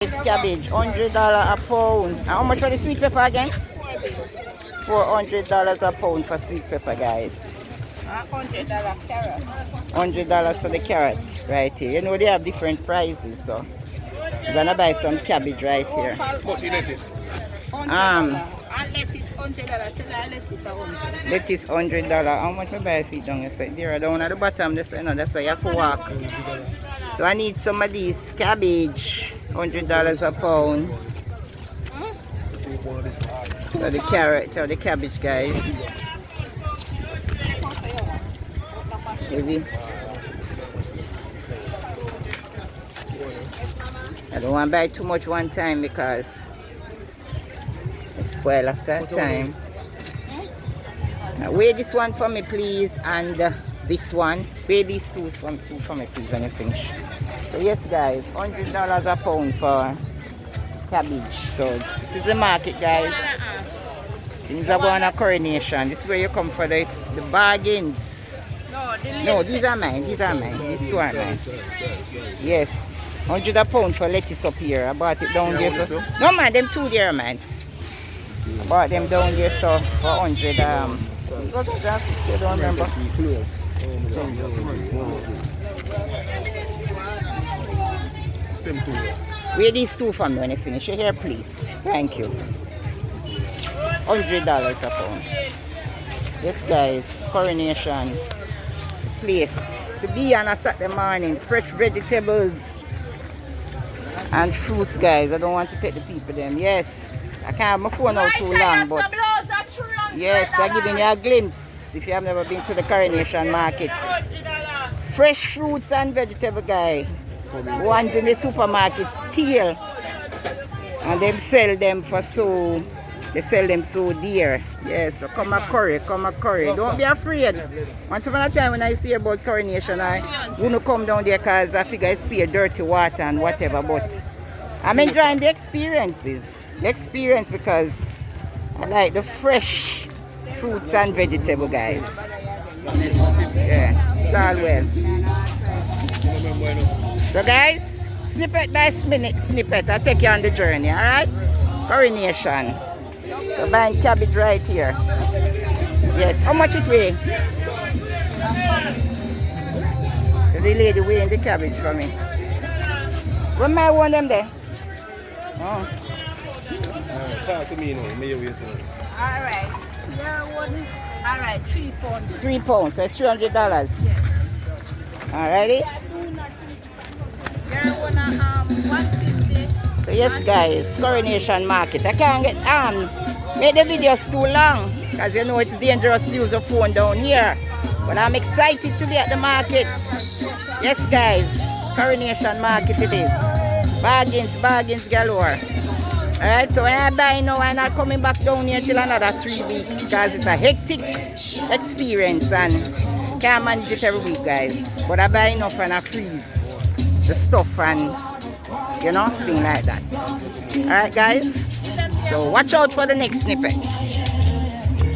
It's cabbage, $100 a pound. How much for the sweet pepper again? $400 a pound for sweet pepper, guys. $100 carrot. $100 for the carrot right here. You know they have different prices, so I'm gonna buy some cabbage right here. What's your lettuce? And lettuce $100. Lettuce $100. How much I buy feet down here? There down at the bottom, that's why you have to walk. So I need some of these cabbage, $100 a pound. For the carrot or the cabbage, guys. Maybe. I don't want to buy too much one time because it spoil after time. Now, weigh this one for me, please, and this one. Weigh these two for me, please, when you finish. So yes, guys, $100 a pound for cabbage. So this is the market, guys. Things are going on Coronation. This is where you come for the bargains. No, these are mine. These are mine. These two are mine. Yes. $100 a pound for lettuce up here. I bought it down there. So. No man, them two there, man. I bought them down there so for 100. What was that? I don't remember. Weigh these two for me when you finish. You here, please. Thank you. $100 a pound. Yes, guys. Coronation place to be on a Saturday morning. Fresh vegetables and fruits, guys. I don't want to take the people them. Yes, I can't have my phone out too long, but yes, I'm giving you a glimpse if you have never been to the Coronation market. Fresh fruits and vegetable, guys. Ones in the supermarket still, and them sell them for so. They sell them so dear. Yes, so come a curry, come a curry. Don't be afraid. Once upon a time when I see about Coronation, I wouldn't come down there because I figure it's pure dirty water and whatever. But I'm enjoying the experiences. The experience because I like the fresh fruits and vegetable, guys. Yeah, it's all well. So guys, snippet by snippet, I'll take you on the journey, alright? Coronation. So buying cabbage right here. Yes, how much it weigh? So the lady weighing the cabbage for me. When may I want them there? Oh. Talk to me now, may you weigh something. Alright. Alright, 3 pounds. 3 pounds, so it's $300. Yes. Alrighty? There one 150. So yes guys, Coronation Market. I can't get make the videos too long because you know it's dangerous to use a phone down here. But I'm excited to be at the market. Yes guys, Coronation Market it is. Bargains galore. Alright, so when I buy now, I'm not coming back down here till another 3 weeks because it's a hectic experience and can't manage it every week, guys. But I buy enough and I freeze the stuff and you know, thing like that. Alright guys, so watch out for the next snippet.